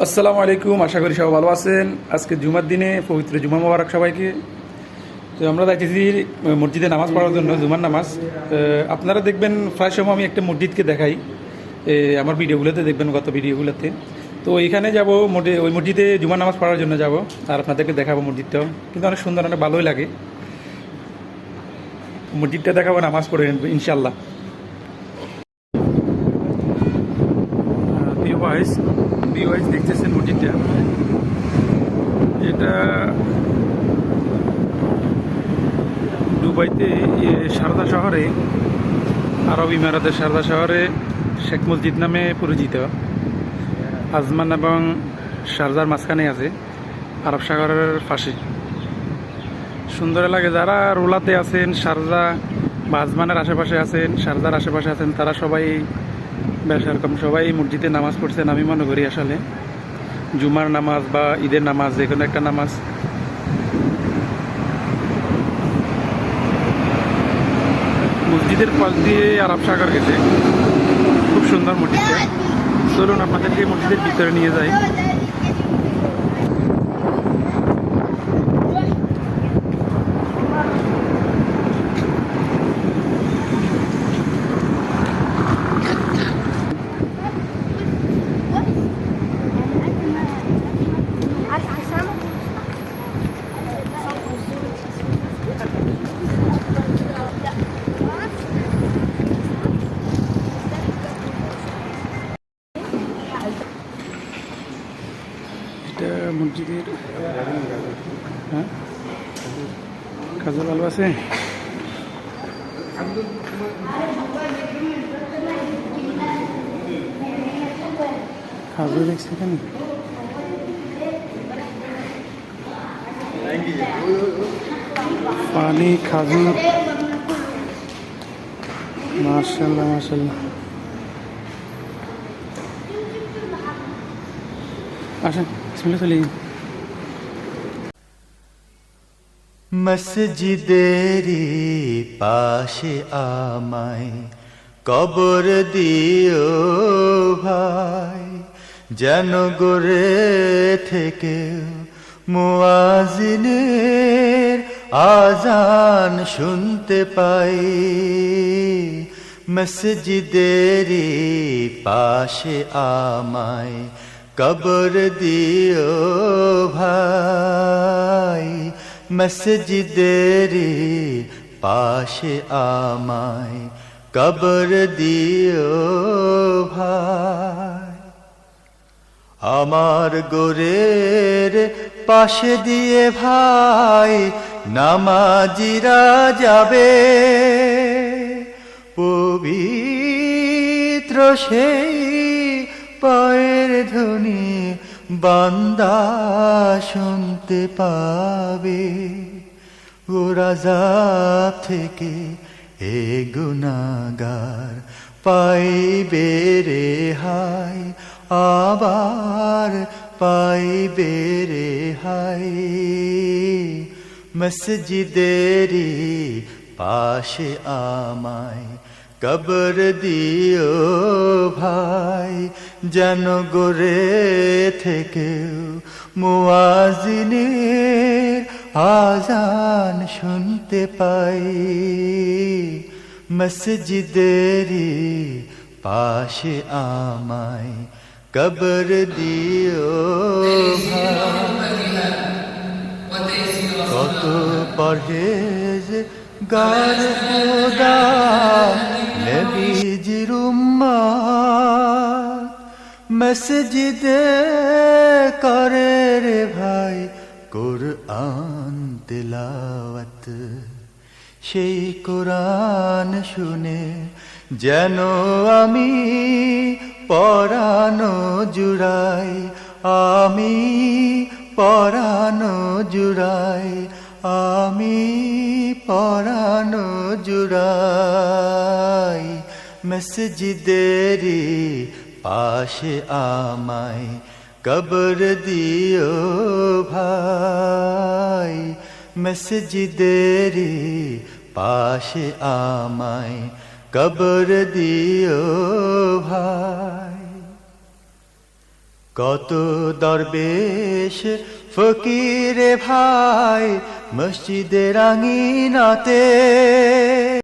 আসসালামু আলাইকুম, আশা করি সবাই ভালো আছেন। আজকে জুমার দিনে পবিত্র জুমা মোবারক সবাইকে। তো আমরা যাইতেছি মসজিদে নামাজ পড়ার জন্য, জুমার নামাজ। আপনারা দেখবেন প্রায় সময় আমি একটা মসজিদকে দেখাই, আমার ভিডিওগুলোতে দেখবেন, গত ভিডিওগুলোতে। তো এখানে যাব, ওই মসজিদে জুমার নামাজ পড়ার জন্য যাব, আর আপনাদেরকে দেখাবো। মসজিদটাও কিন্তু অনেক সুন্দর, অনেক ভালোই লাগে। মসজিদটা দেখাবো, নামাজ পড়ে ইনশাল্লাহ। ভিওয়াইজ দেখতেছেন মসজিদটা, এটা দুবাইতে সারদা শহরে, আরব ইমারাতের সারদা শহরে শেখ মসজিদ নামে পরিচিত। আজমান এবং শারজার মাঝখানে আছে, আরব সাগরের পাশে। সুন্দর লাগে। যারা রোলাতে আছেন, শারজা বা আজমানের আশেপাশে আছেন, শারজার আশেপাশে আছেন, তারা সবাই বেশ এরকম সবাই মসজিদে নামাজ পড়ছেন। আমি মনে করি আসলে জুমার নামাজ বা ঈদের নামাজ, যে কোনো একটা নামাজ। মসজিদের পাশ দিয়ে আরব সাগর গেছে, খুব সুন্দর মসজিদটা। চলুন আপনাদেরকে মসজিদের ভিতরে নিয়ে যাই। এটা মসজিদের, হ্যাঁ, খাজুর ভালো আছে। খাজুর দেখছি এখানে। পানি, খাজুর, মাশাআল্লাহ মাশাআল্লাহ। আসেন, বিসমিল্লাহ চলে। মসজিদেরি পাশে আমায় কবর দিও ভাই, যেন গড়ে থেকে মুয়াজিনের আজান শুনতে পাই। মসজিদেরি পাশে আমায় কবর দিও ভাই, মসজিদেরি পাশে আমায় কবর দিও ভাই। আমার গোরের পাশে দিয়ে ভাই নামাজিরা যাবে, পবিত্র সেই পায়ের ধ্বনি বান্দা শুনতে পাবে। ও আযাব থেকে এ গুনাহগার পাইবে রেহাই, আবার পাইবে রেহাই। মসজিদেরি পাশে আমায় কবর দিও ভাই, যেন গড়ে থেকে মুয়াজিনের আজান শুনতে পাই। মসজিদেরি পাশে আমায় কবর দিও ভাই। কত পরহেজ গার খোদা নবীজির উম্মত, মসজিদে করে রে ভাই কুরআন তিলাওয়াত। সেই কুরআন শুনে যেন আমি পরানো জুড়াই, আমি পরানো জুড়াই, আমি পরানো জুড়াই। মসজিদেরি পাশে আমায় কবর দিও ভাই, মসজিদেরি পাশে আমায় কবর দিও ভাই। কত দরবেশ ফকিরে ভাই মসজিদের আঙিনাতে